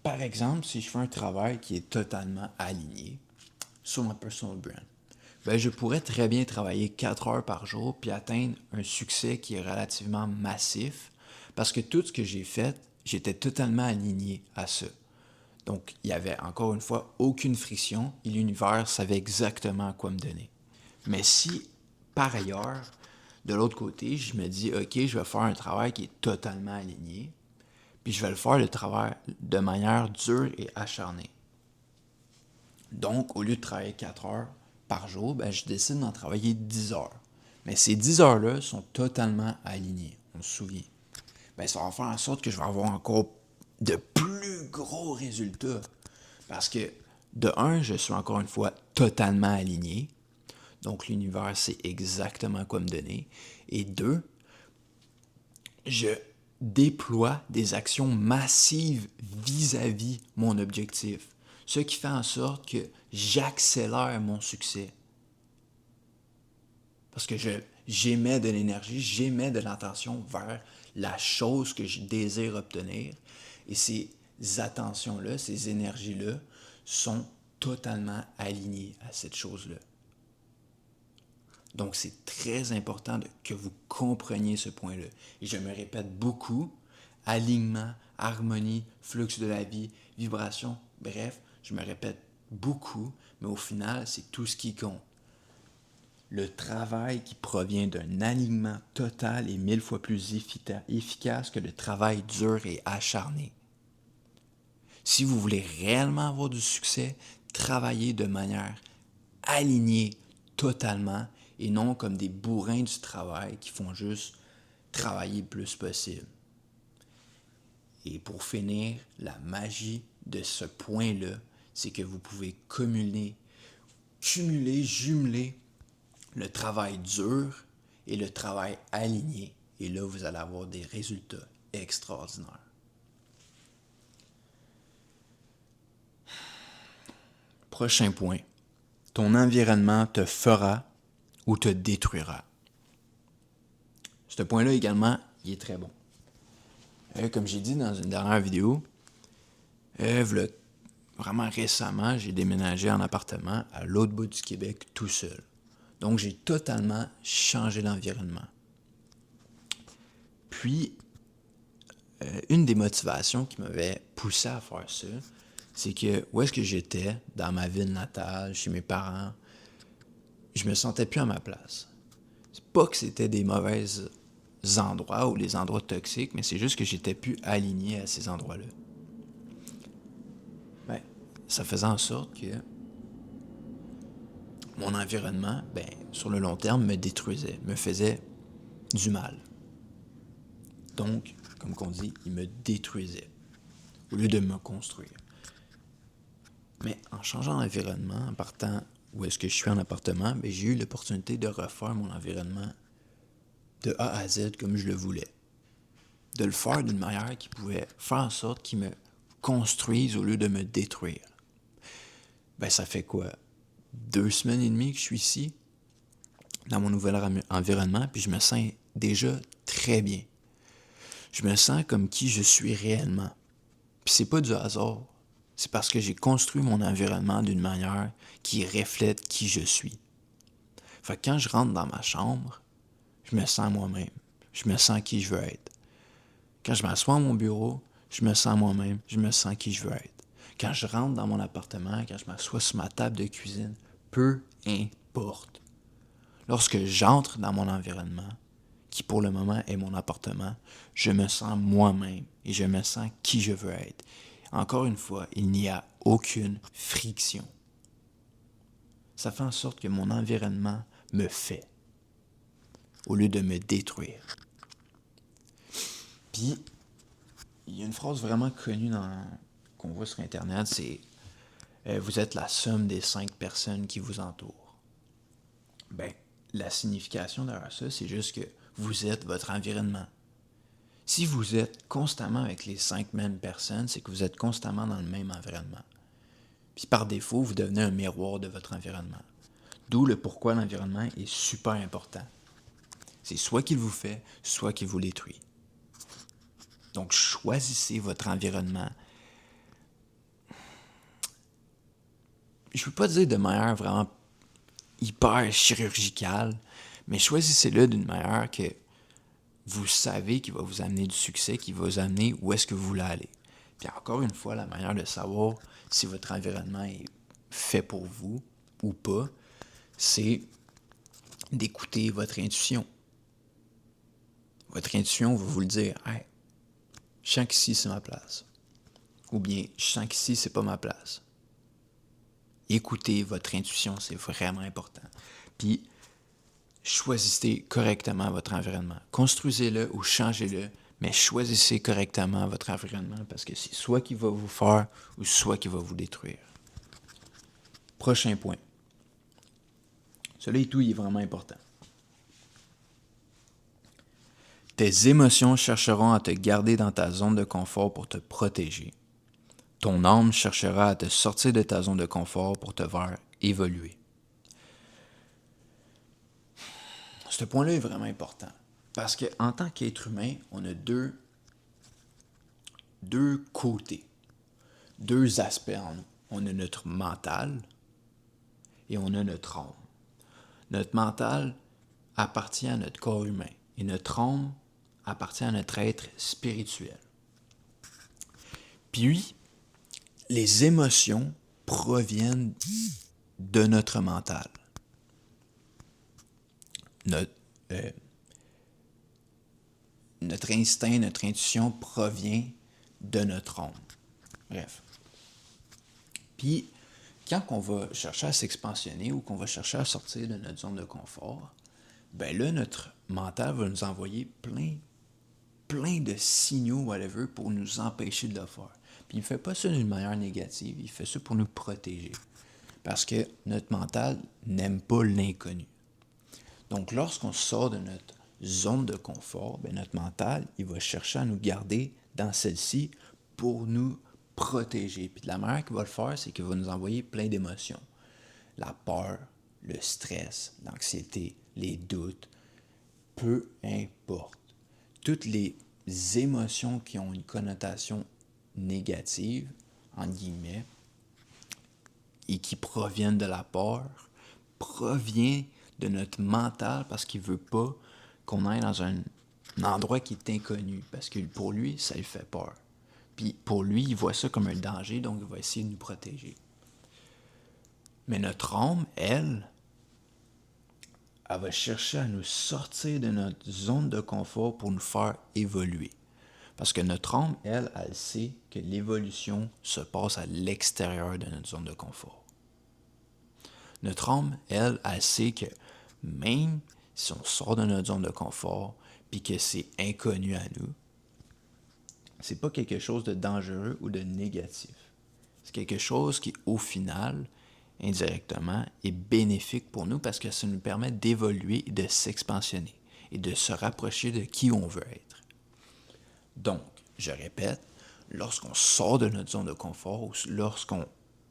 par exemple, si je fais un travail qui est totalement aligné sur ma personal brand, ben, je pourrais très bien travailler 4 heures par jour puis atteindre un succès qui est relativement massif parce que tout ce que j'ai fait, j'étais totalement aligné à ça. Donc, il n'y avait encore une fois aucune friction et l'univers savait exactement quoi me donner. Mais si, par ailleurs, de l'autre côté, je me dis, OK, je vais faire un travail qui est totalement aligné, puis je vais le faire de manière dure et acharnée. Donc, au lieu de travailler 4 heures par jour, ben, je décide d'en travailler 10 heures. Mais ces 10 heures-là sont totalement alignées, on se souvient. Ben, ça va faire en sorte que je vais avoir encore de plus gros résultats. Parce que, de un, je suis encore une fois totalement aligné. Donc, l'univers sait exactement quoi me donner. Et deux, je déploie des actions massives vis-à-vis mon objectif. Ce qui fait en sorte que j'accélère mon succès. Parce que j'émets de l'énergie, j'émets de l'attention vers la chose que je désire obtenir. Et ces attentions-là, ces énergies-là sont totalement alignées à cette chose-là. Donc, c'est très important que vous compreniez ce point-là. Et je me répète beaucoup, alignement, harmonie, flux de la vie, vibration, bref, je me répète beaucoup, mais au final, c'est tout ce qui compte. Le travail qui provient d'un alignement total est 1000 fois plus efficace que le travail dur et acharné. Si vous voulez réellement avoir du succès, travaillez de manière alignée totalement et non comme des bourrins du travail qui font juste travailler le plus possible. Et pour finir, la magie de ce point-là, c'est que vous pouvez cumuler, jumeler le travail dur et le travail aligné. Et là, vous allez avoir des résultats extraordinaires. Prochain point. Ton environnement te fera ou te détruira. Ce point-là également, il est très bon. Comme j'ai dit dans une dernière vidéo, vraiment récemment, j'ai déménagé en appartement à l'autre bout du Québec tout seul. Donc, j'ai totalement changé d'environnement. Puis, une des motivations qui m'avait poussé à faire ça, c'est que où est-ce que j'étais, dans ma ville natale, chez mes parents, je me sentais plus à ma place. C'est pas que c'était des mauvais endroits ou des endroits toxiques, mais c'est juste que j'étais plus aligné à ces endroits-là. Ben, ça faisait en sorte que mon environnement, sur le long terme, me détruisait, me faisait du mal. Donc, comme qu'on dit, il me détruisait au lieu de me construire. Mais en changeant d'environnement, en partant où est-ce que je suis en appartement, j'ai eu l'opportunité de refaire mon environnement de A à Z comme je le voulais. De le faire d'une manière qui pouvait faire en sorte qu'il me construise au lieu de me détruire. Ça fait quoi? 2 semaines et demie que je suis ici, dans mon nouvel environnement, puis je me sens déjà très bien. Je me sens comme qui je suis réellement. Puis c'est pas du hasard. C'est parce que j'ai construit mon environnement d'une manière qui reflète qui je suis. Fait que quand je rentre dans ma chambre, je me sens moi-même. Je me sens qui je veux être. Quand je m'assois à mon bureau, je me sens moi-même. Je me sens qui je veux être. Quand je rentre dans mon appartement, quand je m'assois sur ma table de cuisine, peu importe. Lorsque j'entre dans mon environnement, qui pour le moment est mon appartement, je me sens moi-même et je me sens qui je veux être. Encore une fois, il n'y a aucune friction. Ça fait en sorte que mon environnement me fait, au lieu de me détruire. Puis, il y a une phrase vraiment connue qu'on voit sur Internet, c'est vous êtes la somme des 5 personnes qui vous entourent. La signification derrière ça, c'est juste que vous êtes votre environnement. Si vous êtes constamment avec les 5 mêmes personnes, c'est que vous êtes constamment dans le même environnement. Puis par défaut, vous devenez un miroir de votre environnement. D'où le pourquoi l'environnement est super important. C'est soit qu'il vous fait, soit qu'il vous détruit. Donc choisissez votre environnement. Je ne veux pas dire de manière vraiment hyper chirurgicale, mais choisissez-le d'une manière que vous savez qu'il va vous amener du succès, qu'il va vous amener où est-ce que vous voulez aller. Puis encore une fois, la manière de savoir si votre environnement est fait pour vous ou pas, c'est d'écouter votre intuition. Votre intuition va vous le dire, « Hey, je sens qu'ici c'est ma place. » Ou bien, « Je sens qu'ici c'est pas ma place. » Écoutez votre intuition, c'est vraiment important. Puis, choisissez correctement votre environnement. Construisez-le ou changez-le, mais choisissez correctement votre environnement parce que c'est soit qui va vous faire ou soit qui va vous détruire. Prochain point. Celui-là et tout, il est vraiment important. Tes émotions chercheront à te garder dans ta zone de confort pour te protéger. Ton âme cherchera à te sortir de ta zone de confort pour te faire évoluer. Ce point-là est vraiment important. Parce qu'en tant qu'être humain, on a deux côtés, 2 aspects en nous. On a notre mental et on a notre âme. Notre mental appartient à notre corps humain et notre âme appartient à notre être spirituel. Puis, les émotions proviennent de notre mental. Notre instinct, notre intuition provient de notre âme. Bref. Puis, quand on va chercher à s'expansionner ou qu'on va chercher à sortir de notre zone de confort, là, notre mental va nous envoyer plein de signaux, whatever, pour nous empêcher de le faire. Puis il ne fait pas ça d'une manière négative, il fait ça pour nous protéger. Parce que notre mental n'aime pas l'inconnu. Donc, lorsqu'on sort de notre zone de confort, notre mental, il va chercher à nous garder dans celle-ci pour nous protéger. Puis de la manière qu'il va le faire, c'est qu'il va nous envoyer plein d'émotions. La peur, le stress, l'anxiété, les doutes, peu importe. Toutes les émotions qui ont une connotation négative, en guillemets, et qui proviennent de la peur, provient de notre mental parce qu'il ne veut pas qu'on aille dans un endroit qui est inconnu, parce que pour lui, ça lui fait peur. Puis pour lui, il voit ça comme un danger, donc il va essayer de nous protéger. Mais notre âme, elle va chercher à nous sortir de notre zone de confort pour nous faire évoluer. Parce que notre âme, elle sait que l'évolution se passe à l'extérieur de notre zone de confort. Notre âme, elle sait que même si on sort de notre zone de confort puis que c'est inconnu à nous, c'est pas quelque chose de dangereux ou de négatif. C'est quelque chose qui, au final, indirectement, est bénéfique pour nous parce que ça nous permet d'évoluer et de s'expansionner et de se rapprocher de qui on veut être. Donc, je répète, lorsqu'on sort de notre zone de confort ou lorsqu'on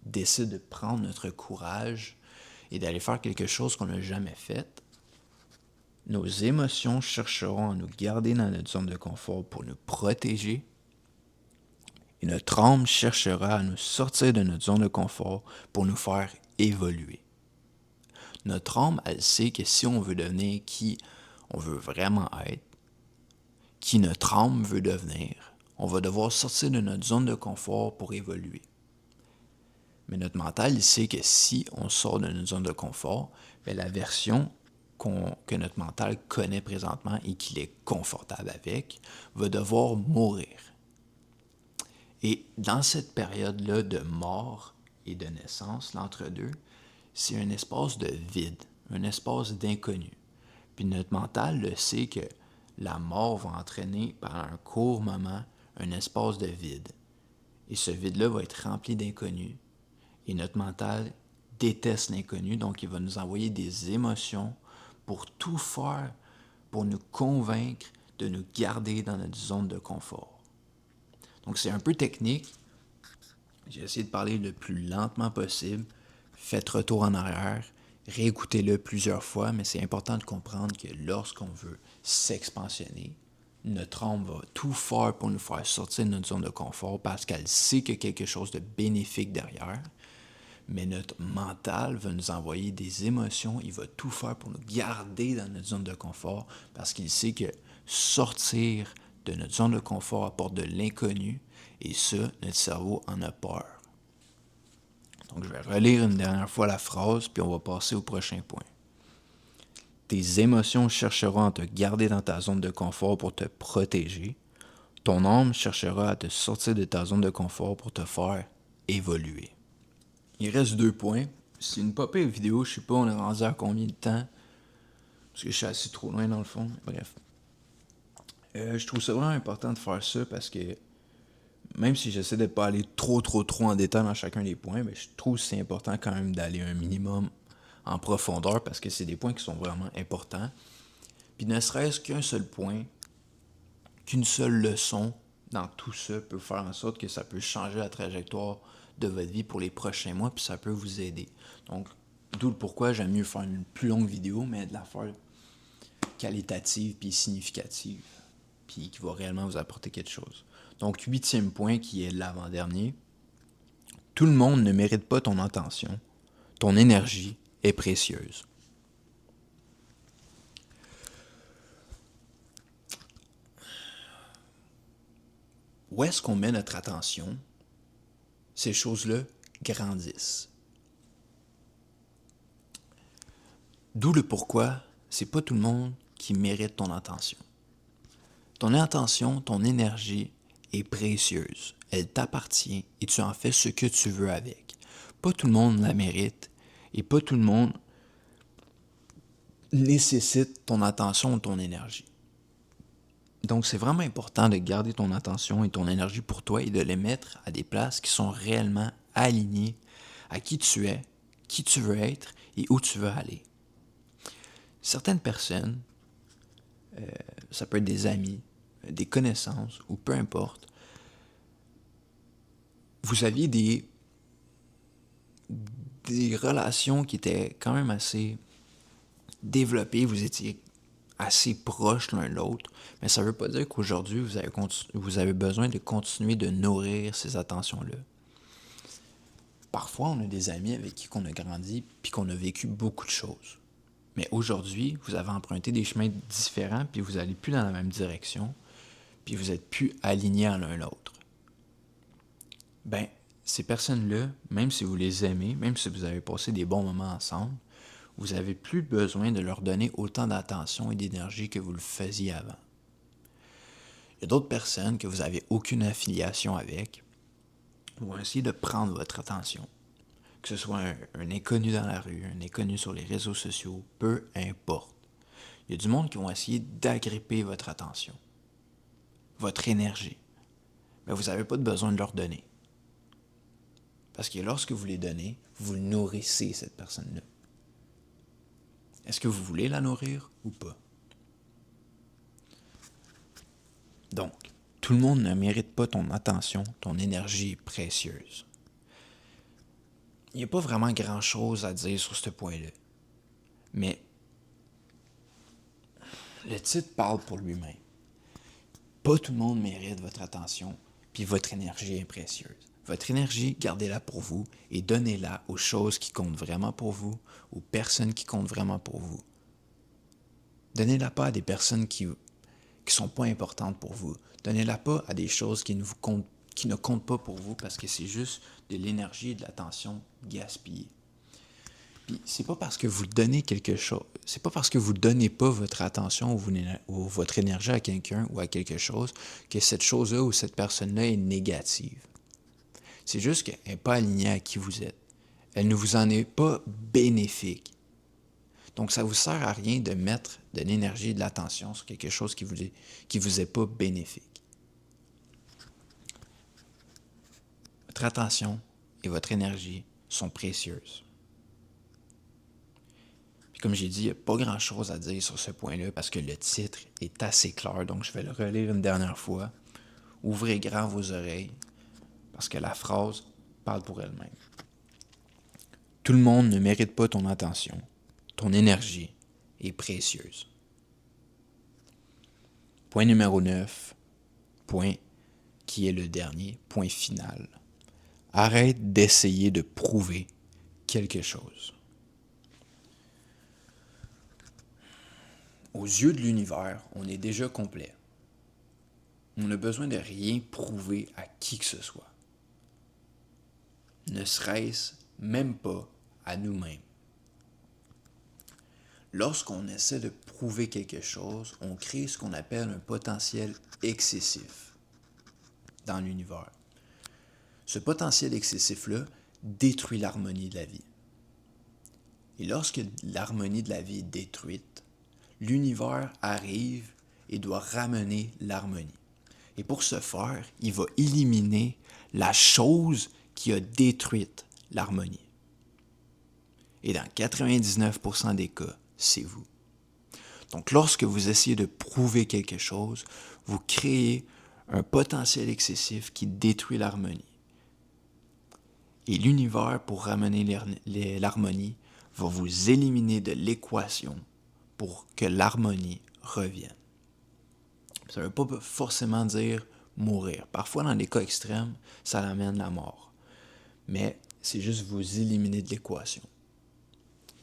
décide de prendre notre courage et d'aller faire quelque chose qu'on n'a jamais fait, nos émotions chercheront à nous garder dans notre zone de confort pour nous protéger et notre âme cherchera à nous sortir de notre zone de confort pour nous faire évoluer. Notre âme, elle sait que si on veut devenir qui on veut vraiment être, qui notre âme veut devenir, on va devoir sortir de notre zone de confort pour évoluer. Mais notre mental, il sait que si on sort de notre zone de confort, bien, la version que notre mental connaît présentement et qu'il est confortable avec, va devoir mourir. Et dans cette période-là de mort et de naissance, l'entre-deux, c'est un espace de vide, un espace d'inconnu. Puis notre mental le sait que la mort va entraîner par un court moment un espace de vide. Et ce vide-là va être rempli d'inconnus. Et notre mental déteste l'inconnu, donc il va nous envoyer des émotions pour tout faire, pour nous convaincre de nous garder dans notre zone de confort. Donc c'est un peu technique. J'ai essayé de parler le plus lentement possible. Faites retour en arrière. Réécoutez-le plusieurs fois, mais c'est important de comprendre que lorsqu'on veut s'expansionner, notre âme va tout faire pour nous faire sortir de notre zone de confort parce qu'elle sait qu'il y a quelque chose de bénéfique derrière. Mais notre mental va nous envoyer des émotions, il va tout faire pour nous garder dans notre zone de confort parce qu'il sait que sortir de notre zone de confort apporte de l'inconnu et ça, notre cerveau en a peur. Donc je vais relire une dernière fois la phrase puis on va passer au prochain point. Tes émotions chercheront à te garder dans ta zone de confort pour te protéger. Ton âme cherchera à te sortir de ta zone de confort pour te faire évoluer. Il reste 2 points. C'est une pas pire vidéo, je sais pas, on est rendu à combien de temps. Parce que je suis assis trop loin dans le fond. Bref. Je trouve ça vraiment important de faire ça parce que même si j'essaie de ne pas aller trop en détail dans chacun des points, mais je trouve que c'est important quand même d'aller un minimum en profondeur parce que c'est des points qui sont vraiment importants. Puis ne serait-ce qu'un seul point, qu'une seule leçon dans tout ça peut faire en sorte que ça peut changer la trajectoire de votre vie pour les prochains mois, puis ça peut vous aider. Donc, d'où le pourquoi j'aime mieux faire une plus longue vidéo, mais de la faire qualitative puis significative, puis qui va réellement vous apporter quelque chose. Donc, 8e point, qui est l'avant-dernier. Tout le monde ne mérite pas ton attention. Ton énergie est précieuse. Où est-ce qu'on met notre attention? Ces choses-là grandissent. D'où le pourquoi, c'est pas tout le monde qui mérite ton attention. Ton attention, ton énergie est précieuse. Elle t'appartient et tu en fais ce que tu veux avec. Pas tout le monde la mérite et pas tout le monde nécessite ton attention ou ton énergie. Donc, c'est vraiment important de garder ton attention et ton énergie pour toi et de les mettre à des places qui sont réellement alignées à qui tu es, qui tu veux être et où tu veux aller. Certaines personnes, ça peut être des amis, des connaissances ou peu importe, vous aviez des relations qui étaient quand même assez développées, vous étiez assez proches l'un de l'autre, mais ça ne veut pas dire qu'aujourd'hui, vous avez besoin de continuer de nourrir ces attentions-là. Parfois, on a des amis avec qui on a grandi puis qu'on a vécu beaucoup de choses. Mais aujourd'hui, vous avez emprunté des chemins différents puis vous n'allez plus dans la même direction puis vous n'êtes plus alignés à l'un l'autre. Ben, ces personnes-là, même si vous les aimez, même si vous avez passé des bons moments ensemble, vous n'avez plus besoin de leur donner autant d'attention et d'énergie que vous le faisiez avant. Il y a d'autres personnes que vous n'avez aucune affiliation avec vont essayer de prendre votre attention. Que ce soit un inconnu dans la rue, un inconnu sur les réseaux sociaux, peu importe. Il y a du monde qui vont essayer d'agripper votre attention, votre énergie. Mais vous n'avez pas besoin de leur donner. Parce que lorsque vous les donnez, vous nourrissez cette personne-là. Est-ce que vous voulez la nourrir ou pas? Donc, tout le monde ne mérite pas ton attention, ton énergie est précieuse. Il n'y a pas vraiment grand-chose à dire sur ce point-là. Mais le titre parle pour lui-même. Pas tout le monde mérite votre attention, puis votre énergie est précieuse. Votre énergie, gardez-la pour vous et donnez-la aux choses qui comptent vraiment pour vous, aux personnes qui comptent vraiment pour vous. Donnez-la pas à des personnes qui sont pas importantes pour vous. Donnez-la pas à des choses qui ne comptent pas pour vous parce que c'est juste de l'énergie et de l'attention gaspillée. Puis c'est pas parce que vous donnez quelque chose, c'est pas parce que vous donnez pas votre attention ou votre énergie à quelqu'un ou à quelque chose que cette chose-là ou cette personne-là est négative. C'est juste qu'elle n'est pas alignée à qui vous êtes. Elle ne vous en est pas bénéfique. Donc, ça ne vous sert à rien de mettre de l'énergie et de l'attention sur quelque chose qui vous est pas bénéfique. Votre attention et votre énergie sont précieuses. Puis comme j'ai dit, il n'y a pas grand-chose à dire sur ce point-là parce que le titre est assez clair, donc je vais le relire une dernière fois. Ouvrez grand vos oreilles parce que la phrase parle pour elle-même. Tout le monde ne mérite pas ton attention. Ton énergie est précieuse. Point numéro 9, point qui est le dernier, point final. Arrête d'essayer de prouver quelque chose. Aux yeux de l'univers, on est déjà complet. On n'a besoin de rien prouver à qui que ce soit. Ne serait-ce même pas à nous-mêmes. Lorsqu'on essaie de prouver quelque chose, on crée ce qu'on appelle un potentiel excessif dans l'univers. Ce potentiel excessif-là détruit l'harmonie de la vie. Et lorsque l'harmonie de la vie est détruite, l'univers arrive et doit ramener l'harmonie. Et pour ce faire, il va éliminer la chose qui a détruit l'harmonie. Et dans 99% des cas, c'est vous. Donc lorsque vous essayez de prouver quelque chose, vous créez un potentiel excessif qui détruit l'harmonie. Et l'univers, pour ramener l'harmonie, va vous éliminer de l'équation pour que l'harmonie revienne. Ça ne veut pas forcément dire mourir. Parfois, dans des cas extrêmes, ça amène la mort. Mais c'est juste vous éliminer de l'équation.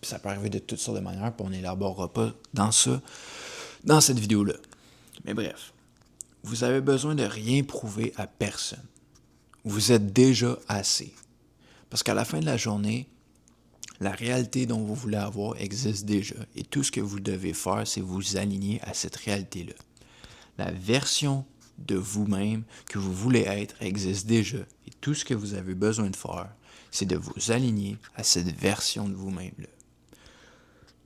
Puis ça peut arriver de toutes sortes de manières, puis on n'élaborera pas dans cette vidéo-là. Mais bref, vous n'avez besoin de rien prouver à personne. Vous êtes déjà assez. Parce qu'à la fin de la journée, la réalité dont vous voulez avoir existe déjà. Et tout ce que vous devez faire, c'est vous aligner à cette réalité-là. La version de vous-même que vous voulez être existe déjà. Et tout ce que vous avez besoin de faire, c'est de vous aligner à cette version de vous-même-là.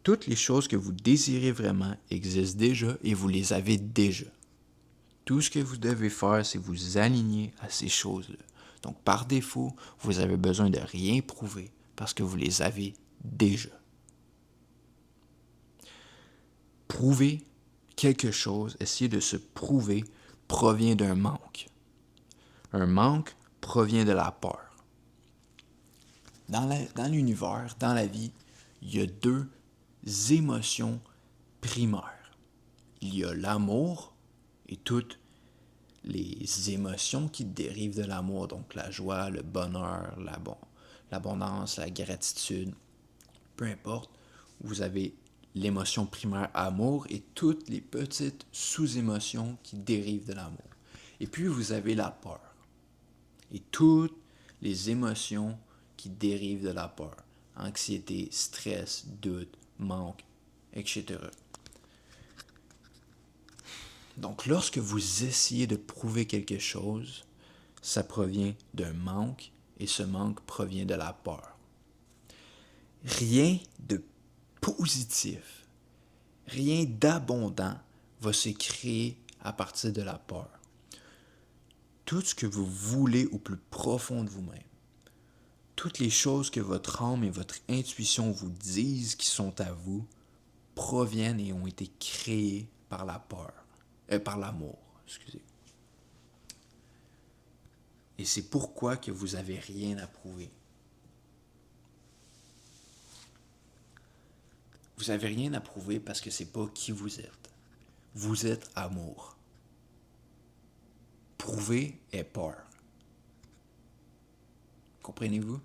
Toutes les choses que vous désirez vraiment existent déjà et vous les avez déjà. Tout ce que vous devez faire, c'est vous aligner à ces choses-là. Donc, par défaut, vous avez besoin de rien prouver parce que vous les avez déjà. Prouver quelque chose, essayer de se prouver, provient d'un manque. Un manque provient de la peur. Dans l'univers, dans la vie, il y a deux émotions primaires. Il y a l'amour et toutes les émotions qui dérivent de l'amour, donc la joie, le bonheur, l'abondance, la gratitude, peu importe, vous avez l'émotion primaire amour et toutes les petites sous-émotions qui dérivent de l'amour. Et puis vous avez la peur et toutes les émotions qui dérivent de la peur. Anxiété, stress, doute, manque, etc. Donc, lorsque vous essayez de prouver quelque chose, ça provient d'un manque et ce manque provient de la peur. Rien de positif, rien d'abondant va se créer à partir de la peur. Tout ce que vous voulez au plus profond de vous-même, toutes les choses que votre âme et votre intuition vous disent qui sont à vous, proviennent et ont été créées par la peur. Par l'amour, excusez. Et c'est pourquoi que vous n'avez rien à prouver. Vous n'avez rien à prouver parce que c'est pas qui vous êtes. Vous êtes amour. Prouver est peur. Comprenez-vous?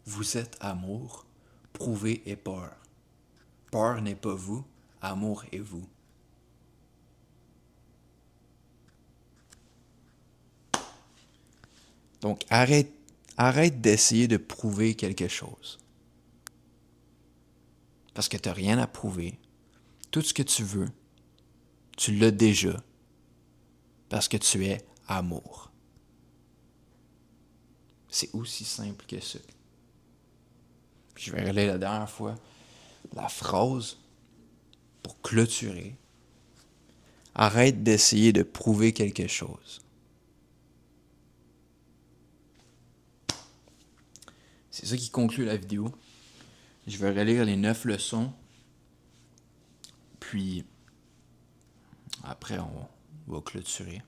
Vous êtes amour. Prouver est peur. Peur n'est pas vous. Amour est vous. Donc arrête d'essayer de prouver quelque chose. Parce que tu n'as rien à prouver. Tout ce que tu veux, tu l'as déjà. Parce que tu es amour. C'est aussi simple que ça. Je vais relire la dernière fois la phrase pour clôturer. Arrête d'essayer de prouver quelque chose. C'est ça qui conclut la vidéo. Je vais relire les 9 leçons. Puis, après, on va clôturer.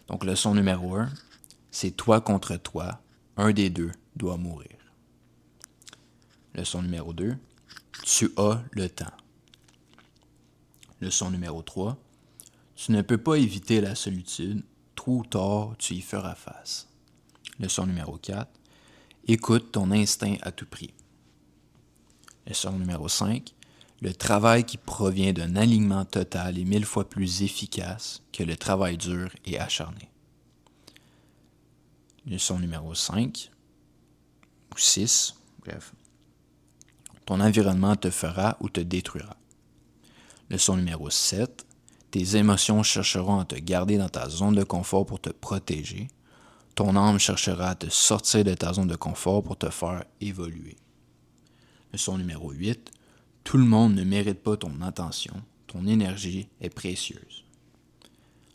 Donc, leçon numéro 1, c'est toi contre toi. Un des deux doit mourir. Leçon numéro 2, tu as le temps. Leçon numéro 3, tu ne peux pas éviter la solitude. Tôt ou tard, tu y feras face. Leçon numéro 4, écoute ton instinct à tout prix. Leçon numéro 5, le travail qui provient d'un alignement total est 1000 fois plus efficace que le travail dur et acharné. Leçon numéro 5, ou 6, bref. Ton environnement te fera ou te détruira. Leçon numéro 7, tes émotions chercheront à te garder dans ta zone de confort pour te protéger. Ton âme cherchera à te sortir de ta zone de confort pour te faire évoluer. Leçon numéro 8, tout le monde ne mérite pas ton attention. Ton énergie est précieuse.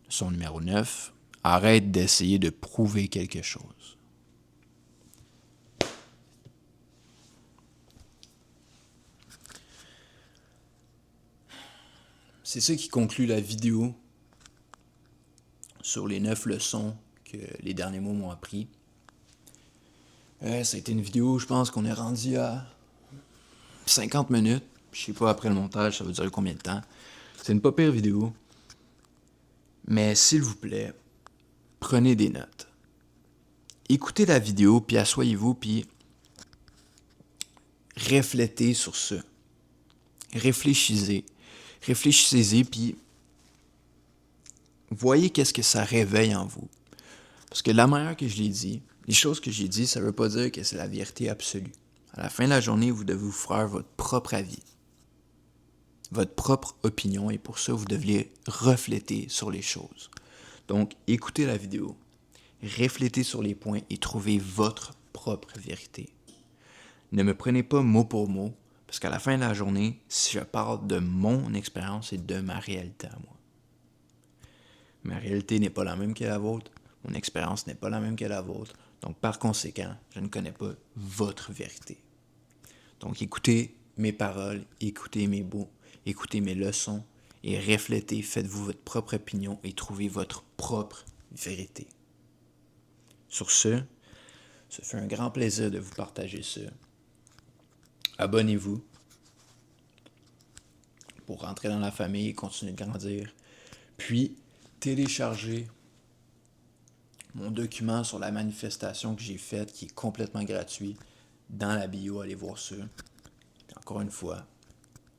Leçon numéro 9, arrête d'essayer de prouver quelque chose. C'est ça qui conclut la vidéo sur les 9 leçons que les derniers mots m'ont appris. Ça a été une vidéo, je pense qu'on est rendu à 50 minutes. Je sais pas après le montage, ça va durer combien de temps. C'est une pas pire vidéo. Mais s'il vous plaît, prenez des notes. Écoutez la vidéo, puis asseyez-vous, puis réfléchissez sur ça. Réfléchissez, puis voyez qu'est-ce que ça réveille en vous. Parce que la manière que je l'ai dit, les choses que j'ai dit, ça ne veut pas dire que c'est la vérité absolue. À la fin de la journée, vous devez vous faire votre propre avis, votre propre opinion, et pour ça, vous devez refléter sur les choses. Donc, écoutez la vidéo, réfléchissez sur les points et trouvez votre propre vérité. Ne me prenez pas mot pour mot, parce qu'à la fin de la journée, si je parle de mon expérience et de ma réalité à moi. Ma réalité n'est pas la même que la vôtre, mon expérience n'est pas la même que la vôtre, donc par conséquent, je ne connais pas votre vérité. Donc écoutez mes paroles, écoutez mes mots, écoutez mes leçons et réfléchissez, faites-vous votre propre opinion et trouvez votre propre vérité. Sur ce fait un grand plaisir de vous partager ça. Abonnez-vous pour rentrer dans la famille et continuer de grandir. Puis, téléchargez mon document sur la manifestation que j'ai faite, qui est complètement gratuit, dans la bio, allez voir ça. Puis encore une fois,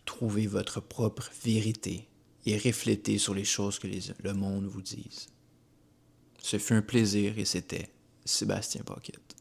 trouvez votre propre vérité et réflétez sur les choses que le monde vous dise. Ce fut un plaisir et c'était Sébastien Paquette.